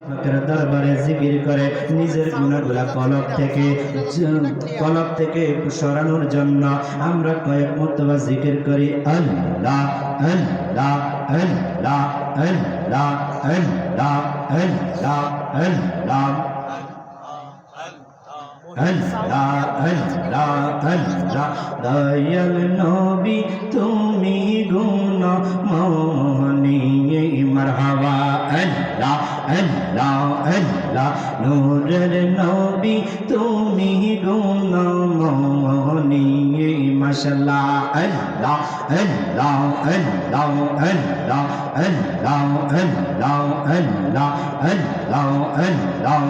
দরবারে জিকির করে নিজের গুনাহগুলা কলব থেকে সরানোর জন্য আমরা কয়েক মর্তবা জিকির করি আল্লাহ আল্লাহ আল্লাহ আল্লাহ আল্লাহ আল্লাহ আল্লাহ আল্লাহ আল্লাহ আল্লাহ দয়াল নবী তুমি গুণমণি মারহাবা আল্লাহ আল্লাহ আল্লাহ নূরের নবী তুমি গুণমণি মাশাআল্লাহ আল্লাহ আল্লাহ আল্লাহ আল্লাহ আল্লাহ আল্লাহ আল্লাহ আল্লাহ আল্লাহ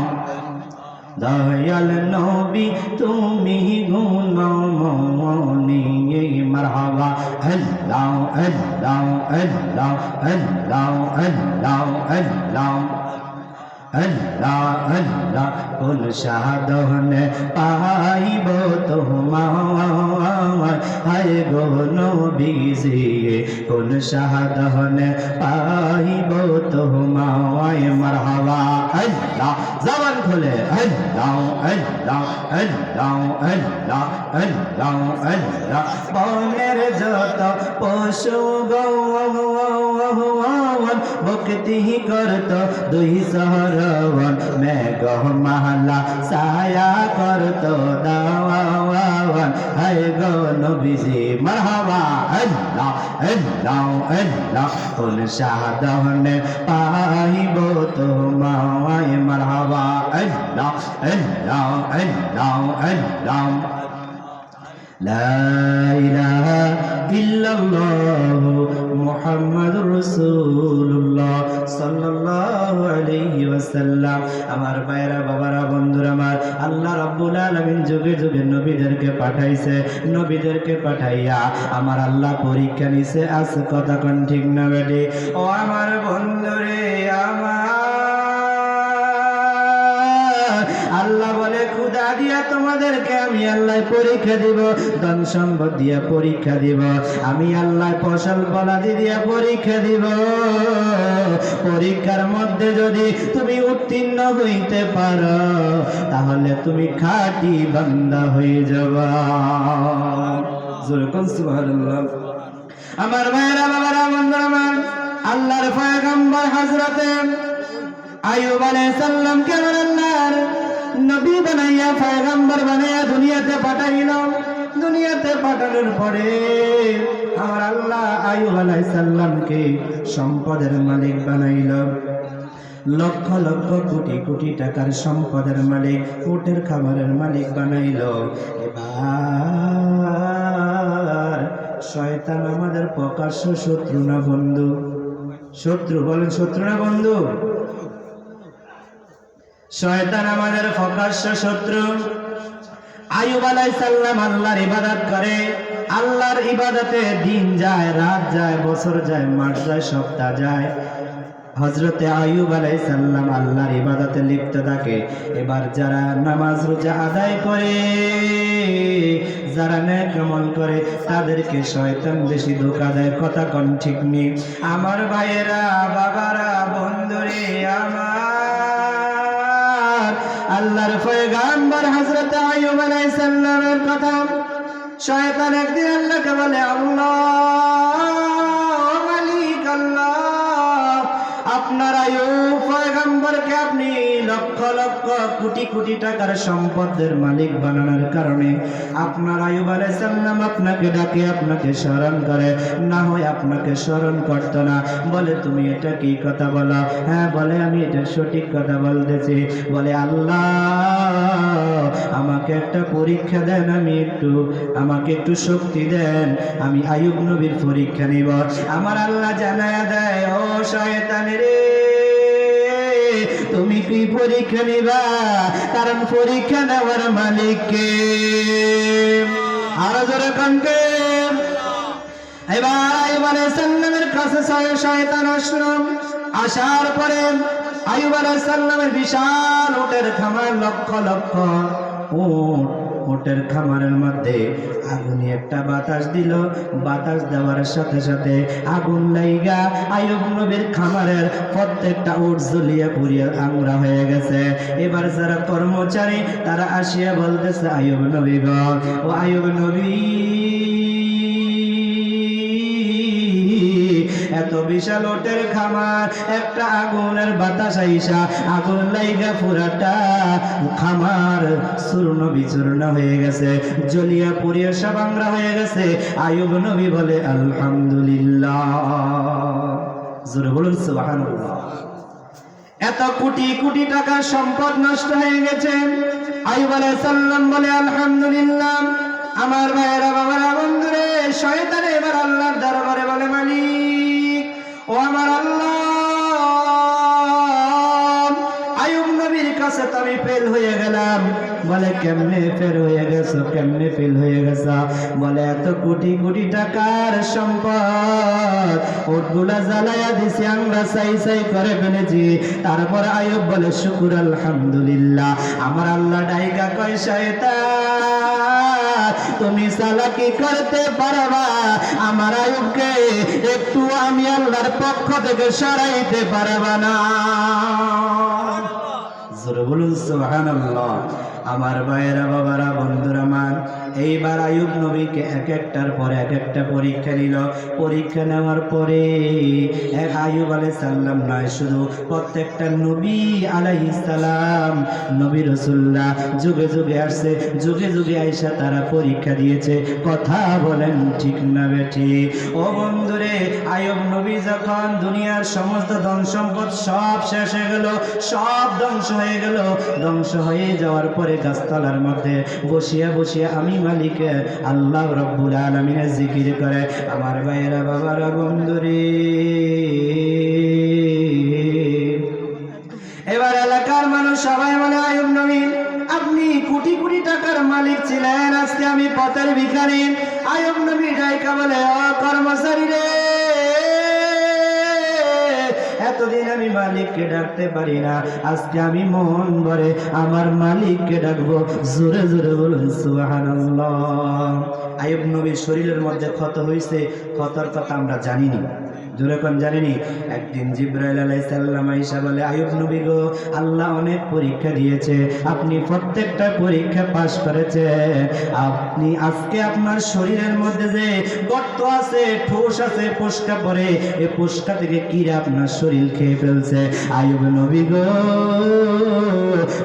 দয়াল নবী তুমি গুণমণি মারহাবা আল্লাহ আল্লাহ আল্লাহ আল্লাহ আল্লাহ আল্লাহ আল্লাহ আল্লাহ কোন সাধনে পাইব তোমার হায় গো নবীজি কোন সাধনে পাইব তোমায় মারহাবা আল্লাহ জবান খুলে আল্লাহ আল্লাহ আল্লাহ আল্লাহ আল্লাহ আল্লাহ বনের যত পশু গৌন ভক্তি করত দুই সহরবন মেঘ মালা ছায়া করত দাওয়ান হায় গো নবীজি মারহাবা আল্লাহ আল্লাহ আল্লাহ কোন সাধনে পাইব তোমায় মারহাবা আল্লাহ আল্লাহ আল্লাহ আল্লাহ লা ইলাহা ইল্লাল্লাহ মুহাম্মাদুর রাসূলুল্লাহ সাল্লাল্লাহু আলাইহি ওয়াসাল্লাম। আমার ভাইরা বাবারা বন্ধুরা আমার, আল্লাহ রাব্বুল আলামিন যুগে যুগে নবীদেরকে পাঠাইছে, নবীদেরকে পাঠাইয়া আমার আল্লাহ পরীক্ষা নিছে। আজ কথা কোন ঠিক না বেটি? ও আমার বন্ধুরে আমার, আল্লাহ বলে খুদা দিয়া তোমাদেরকে আমি আল্লাহ পরীক্ষা দিব, ধন সম্পদ দিয়া পরীক্ষা দিব, আমি আল্লাহ ফসল ফলাদি দিয়া পরীক্ষা দিব। পরীক্ষার মধ্যে যদি তুমি উত্তীর্ণ হইতে পারো তাহলে তুমি খাঁটি বান্দা হয়ে যাবা। সুবহানাল্লাহ। আমার ভাইরা বাবারা বন্ধুরা আমার, আল্লাহর পয়গম্বর হযরতে আইয়ুব আলাইহিস সালামকে আল্লাহর নবী বানাইয়া পয়গম্বর বানাইয়া দুনিয়াতে পাঠাইল। দুনিয়াতে পাঠানোর পরে আমার আল্লাহ আইয়ুব আলাইহিস সালামকে সম্পদের মালিক বানাইল। লক্ষ লক্ষ কোটি কোটি টাকার সম্পদের মালিক, উটের খাবারের মালিক বানাইল। এবার শয়তান আমাদের প্রকাশ্য শত্রু না বন্ধু? শত্রু, বলেন শত্রু না বন্ধু? শয়তান আমাদের প্রকাশ্য শত্রু। আইয়ুব আলাইহিস সালাম আল্লাহর ইবাদত করে, আল্লাহর ইবাদতে দিন যায়, রাত যায়, বছর যায়, মাস যায়, সপ্তাহ যায়। হযরতে আইয়ুব আলাইহিস সালাম আল্লাহর ইবাদতে লিপ্ত থাকে। এবার যারা নামাজ রোজা আদায় করে, যারা নেক আমল করে, তাদেরকে শয়তান বেশি ধোঁকা দেয়। কথা কোন ঠিক নেই? আমার ভাইয়েরা বাবারা বন্ধুরে আমার, আল্লাহর পয়গম্বর হযরত আইয়ুব আলাইহিস সালামের কথা শয়তান একদিন আল্লাহকে বলে, আল্লাহ মালিক আল্লাহ, আপনার আইয়ুব পয়গম্বরকে আপনি লক্ষ লক্ষ কোটি কোটি টাকার সম্পদের মালিক বানানোর কারণে আপনার আইয়ুব আলাইহিস সালাম আপনাকে ডাকে, আপনাকে স্মরণ করে, না হয় আপনাকে স্মরণ করতো না। বলে তুমি এটা কি কথা বলো? হ্যাঁ, বলে আমি এটা সঠিক কথা বলতেছি। বলে আল্লাহ আমাকে একটা পরীক্ষা দেন, আমাকে একটু শক্তি দেন, আমি আইয়ুব নবীর পরীক্ষা নিব। আমার আল্লাহ জানায়া দেয়, ও শয়তান রে, তুমি কি পরীক্ষা নিবা? কারণ পরীক্ষা নেওয়ার মালিক কে? আরো জোরে কণ্ঠে। এবার আইয়ুব আলাইহিস সালামের কাছে শয়তান আসলো। আসার পরে আইয়ুব আলাইহিস সালামের বিশাল উটের খামার, লক্ষ লক্ষ উট উটের খামারের মধ্যে আগুনে একটা বাতাস দিল। বাতাস দেওয়ার সাথে সাথে আগুন লাইগা আইয়ুব নবীর খামারের প্রত্যেকটা উট জ্বলিয়ে পুড়িয়ে আংরা হয়ে গেছে। এবার যারা কর্মচারী তারা আসিয়া বলতেছে, আইয়ুব নবী গো, ও আইয়ুব নবী, এত বিশাল ওটের খামার, একটা আগুনের বাতাস আইসা আগুন লাইগা পুরাটা খামার চূর্ণ বিচূর্ণ হয়ে গেছে, জ্বলিয়া পুড়িয়া সব আংরা হয়ে গেছে। আইয়ুব নবী বলে আলহামদুলিল্লাহ। জোরে বলুন সুবহানাল্লাহ। এত কোটি কোটি টাকার সম্পদ নষ্ট হয়ে গেছে, আইয়ুব আলাইহিস সালাম বলে আলহামদুলিল্লাহ। আমার ভাইয়েরা, বাবারা, বন্ধুরে, শয়তান এবার আল্লাহর দরবারে বলে, মালিক ও আমার আল্লাহ, আইয়ুব নবীর কাছে তো আমি ফেল হয়ে গেলাম। বলে কেমনে ফেল হয়ে গেছো, কেমনে ফেল হয়ে গেছো? বলে এত কোটি কোটি টাকার সম্পদ ওটগুলা জ্বালায়া দিছি, আমরা চাই চাই করে ফেলেছি। তারপর আইয়ুব বলে শুকুর আলহামদুলিল্লাহ। আমার আল্লাহ ডাইকা কয়, শয়তান তুমি চালাকি করতে পারবা, আমার আইয়ুবকে একটু আমি আল্লাহর পক্ষ থেকে সরাইতে পারবা না। জোরে বলুন সুবহানাল্লাহ। আমার ভাইয়েরা, বাবারা, বন্ধুরা মান, এইবার আইয়ুব নবীকে এক একটার পরে এক একটা পরীক্ষা নিল। পরীক্ষা নেওয়ার পরে আইয়ুব আলাইহিস সালাম নয়, শুধু প্রত্যেকটা নবী আলাইহিস সালাম, নবী রাসূলুল্লাহ যুগে যুগে আসছে, যুগে যুগে আইসা তারা পরীক্ষা দিয়েছে। কথা বলেন ঠিক না বেঠি? ও বন্ধুরে, আইয়ুব নবী যখন দুনিয়ার সমস্ত ধন সম্পদ সব শেষ হয়ে গেল, সব ধ্বংস হয়ে গেল, ধ্বংস হয়ে যাওয়ার পরে গাছতলার মধ্যে বসিয়া বসিয়া আমি মালিক আল্লাহ রব্বুল আলামিনের জিকির করে। আমার ভাইয়েরা, বাবারা, বন্ধুরে, এবার এলাকার মানুষ সবাই বলে, আইয়ুব নবী আপনি কোটি কোটি টাকার মালিক ছিলেন, আজকে আমি পথের ভিখারি। আইয়ুব নবী ডাইকা বলে, ও কর্মচারী রে, এতদিন আমি মালিককে ডাকতে পারি না, আজকে আমি মন ভরে আমার মালিককে ডাকবো। জোরে জোরে বলুন সুবহানাল্লাহ। আইয়ুব নবীর শরীরের মধ্যে ক্ষত হয়েছে, ক্ষতর কথা আমরা জানিনি, জোরে কোন জানিনি। একদিন জিবরাইল আলাইহিস সালাম আয়েশা বলে, আইয়ুব নবী গো, আল্লাহ অনেক পরীক্ষা দিয়েছে, আপনি প্রত্যেকটা পরীক্ষা পাস করেছে, আপনি আজকে আপনার শরীরের মধ্যে যে গর্ত আছে, ঠোস আছে, পোস্কা পড়ে, এই পোস্কা থেকে কিরা আপনার শরীর খেয়ে ফেলছে। আইয়ুব নবী গো,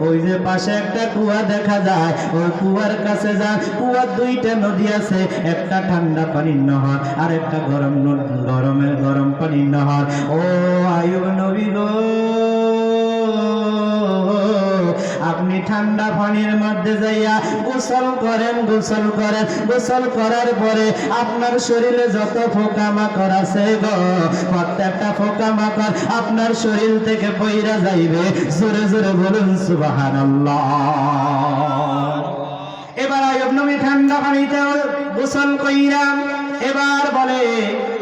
ওই যে পাশে একটা কুয়া দেখা যায়, ওই কুয়ার কাছে যান, কুয়ার দুইটা নদী আছে, একটা ঠান্ডা পানির নহর আর একটা গরম পানির নহর। ও আইয়ুব নবী গো, আপনি ঠান্ডা পানির মধ্যে যাইয়া গোসল করেন, গোসল করেন, গোসল করার পরে আপনার শরীরে যত পোকামাকড় আছে গো, প্রত্যেকটা পোকামাকড় আপনার শরীর থেকে পইরা যাইবে। জোরে জোরে বলুন সুবহানাল্লাহ। এবার আইয়ুব নবী ঠান্ডা পানিতে গোসল কইরা এবার বলে,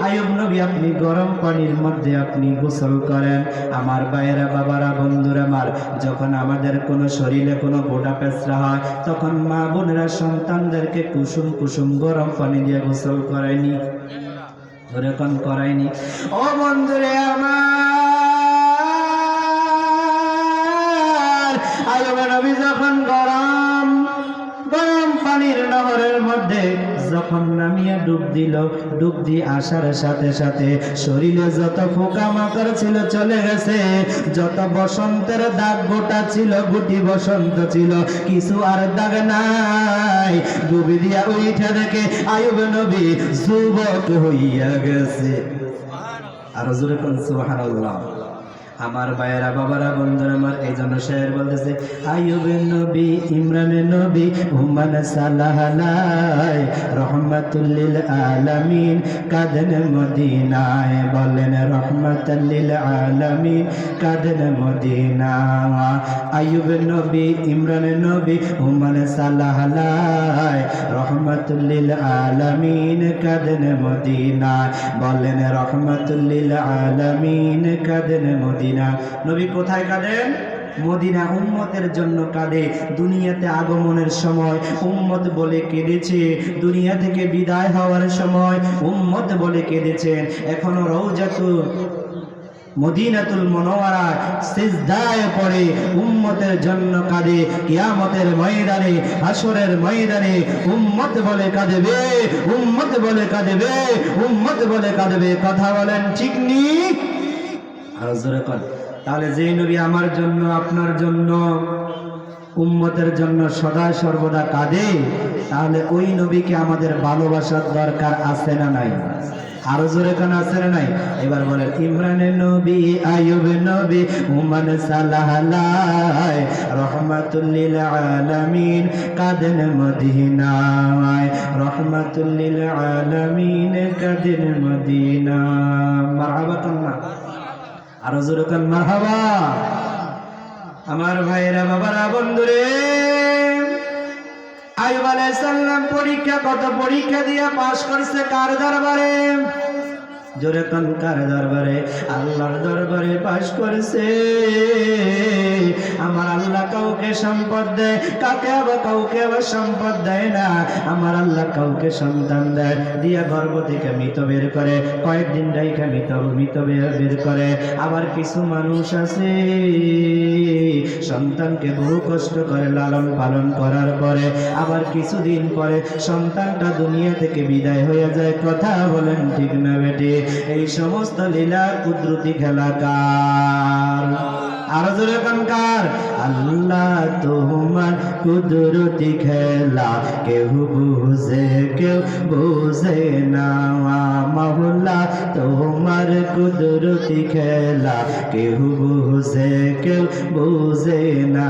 আইয়ুব নবী আপনি গরম পানির মধ্যে আপনি গোসল করেন। আমার ভাইয়েরা, বাবারা, বন্ধুরা আমার, যখন আমাদের কোনো শরীরে কোনো গোটা পেঁচড়া হয়, তখন মা বোনেরা সন্তানদেরকে কুসুম কুসুম গরম পানি দিয়ে গোসল করায়নি? ওরকম করায়নি? ও বন্ধুরে আমার, আইয়ুব নবী যখন গরম পানির নহরের মধ্যে যখন নামিয়া ডুব দিল, ডুব দিয়ে আসার সাথে সাথে শরীরে যত পোকামাকড় ছিল চলে গেছে, যত বসন্তের দাগ গোটা ছিল, গুটি বসন্ত ছিল, কিছু আর দাগ নাই। ডুবি দিয়া উঠে দেখে আইয়ুব নবী যুবক হইয়া গেছে। আর জোরে কোন সুবহানাল্লাহ। আমার ভাইয়েরা, বাবারা, বন্ধুরা আমার, এই জন্য শের বলতেছে, আইয়ুব নবী, ইমরান নবী, হুমান সালাহালাই, রহমাতুল লিল আলামিন, কাদেন মদিনায়। বলেন রহমাতুল লিল আলামিন, কাদেন মদিনা। আইয়ুব নবী, ইমরান নবী, হুমান সালাহালাই, রহমাতুল লিল আলামিন, কাদেন মদিনা। বলেন রহমাতুল লিল আলামিন, কাদেন মদিনা। নবী কোথায় কাঁদেন? মদিনা উম্মতের জন্য কাঁদে। দুনিয়াতে আগমনের সময় উম্মত বলে কেঁদেছে, দুনিয়া থেকে বিদায় হওয়ার সময় উম্মত বলে কেঁদেছেন। এখনো রওজাতুল মদিনাতুল মুনাওয়ারায় সিজদায় পড়ে উম্মতের জন্য কাঁদে। কিয়ামতের ময়দানে, হাসরের ময়দানে উম্মত বলে কাঁদবে, উম্মত বলে কাঁদবে, উম্মত বলে কাঁদবে। কথা বলেন ঠিক নি? আর জোরে কর। তাহলে যে নবী আমার জন্য, আপনার জন্য, উম্মতের জন্য সদা সর্বদা কাঁদে, তাহলে ওই নবীকে আমাদের ভালোবাসার দরকার আছে না নাই? আরো জোরে কান আছে না নাই? এবার বলেন ইমরানের নবী, আইয়ুব নবী, উমান সালাহলায় রহমাতুল লিল আলামিন কাদেন মদিনায়, রহমাতুল লিল আলামিন কাদেন মদিনা। মারহাবা কান্না, আরো জোরে কান মারহাবা। আমার ভাইরা, বাবারা, বন্ধুরে, আইয়ুব আলাইহিস সালাম পরীক্ষা, কত পরীক্ষা দিয়া পাশ করছে কার দরবারে? জোরে কান কার দরবারে? আল্লাহর দরবারে পাশ করছে। আমার আল্লাহ কাউকে সম্পদ দেয়, কাকে আবার কাউকে আবার সম্পদ দেয় না। আমার আল্লাহ কাউকে সন্তান দেয়, দিয়া গর্ভ থেকে মৃত বের করে, কয়েকদিন রাইখা মৃত বের করে। আবার কিছু মানুষ আছে সন্তানকে বহু কষ্ট করে লালন পালন করার পরে আবার কিছুদিন পরে সন্তানটা দুনিয়া থেকে বিদায় হয়ে যায়। কথা বলেন ঠিক না বেটি? এই সমস্ত লীলা কুদরতি খেলা কার? আরো জোরে কার? আল্লাহ তোমার কুদরতি খেলা কেউ বুঝে, কেউ বুঝে না। মাওলা তোমার কুদরতি খেলা কেউ বুঝে, কেউ বুঝে না।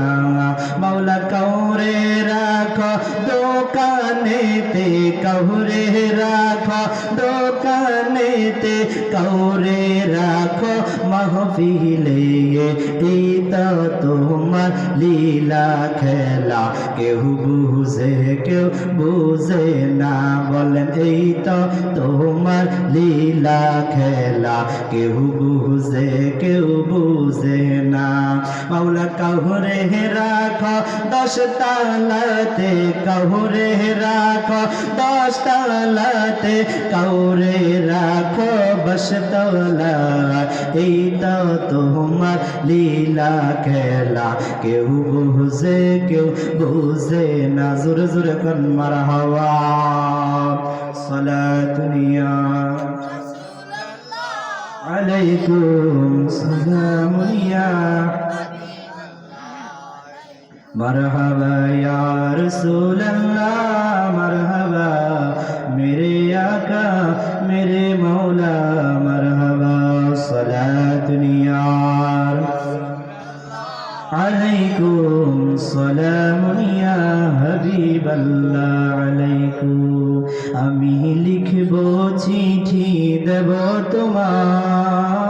মাওলা কাউরে রাখো দোকানেতে, কাউরে রাখো দোকানেতে, কাউরে রাখো মাহফিলে। এই তো তোমার লীলা খেলা কেউ বুঝে, কেউ বুঝে না। বলেন এই তো তোমার লীলা খেলা কেউ বুঝে, কেউ বুঝে না। মাওলা কাউরে রাখো 10 তালাতে, কাউরে রাখো 10 তালাতে, কাউরে রাখো 10 তলা। এই তো তোমার লীলা খেলা কেউ বুঝে, কেউ বুঝে না। জোরে জোরে কোন মারহাবা। সালাতুনিয়া আলাইকুম সালামুনিয়া मरहबा या रसूल अल्लाह, मरहबा मेरे आका मेरे मौला, मरहबा सलातुनिया अलैकुम सलामुनिया हबीबल्लाह अलैकुम। আমি লিখব চিঠি দেব তোমায়,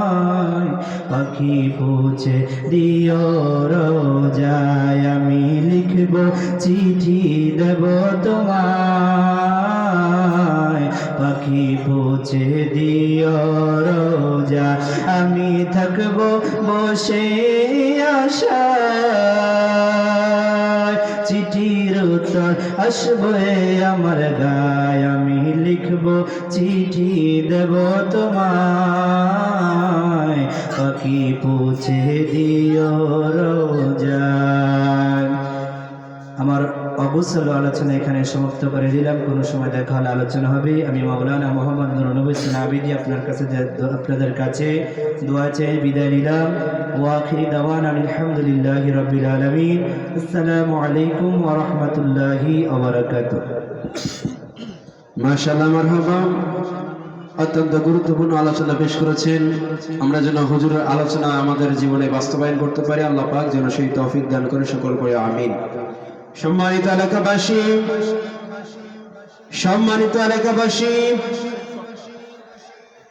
পাখি পৌঁছে দিও রোজায়। আমি লিখব চিঠি দেব তোমায়, পাখি পৌঁছে দিও রোজা। আমি থাকব বসে আশায়, চিঠির উত্তর আসবে আমার গায়। আমি লিখব চিঠি দেব তোমায়, পাখি পৌঁছে দিও রোজায়। আমার অবসর আলোচনা এখানে সমাপ্ত করে দিলাম। কোনো সময় দেখা হলে আলোচনা হবে। আমি মাওলানা মোহাম্মদ নুরুল নবী আবিদি আপনাদের কাছে দোয়া চেয়ে বিদায় নিলাম। ওয়া আখিরি দাওয়ানা আলহামদুলিল্লাহি রাব্বিল আলামিন। আসসালামু আলাইকুম ওয়া রাহমাতুল্লাহি ওয়া বারাকাতুহু। মাশাআল্লাহ, মারহাবা। অত্যন্ত গুরুত্বপূর্ণ আলোচনা পেশ করেছেন। আমরা যেন হুজুরের আলোচনা আমাদের জীবনে বাস্তবায়ন করতে পারি, আল্লাহ পাক যেন সেই তৌফিক দান করে, সকল করে আমিন। সম্মানিত এলাকাবাসী, সম্মানিত এলাকাবাসী,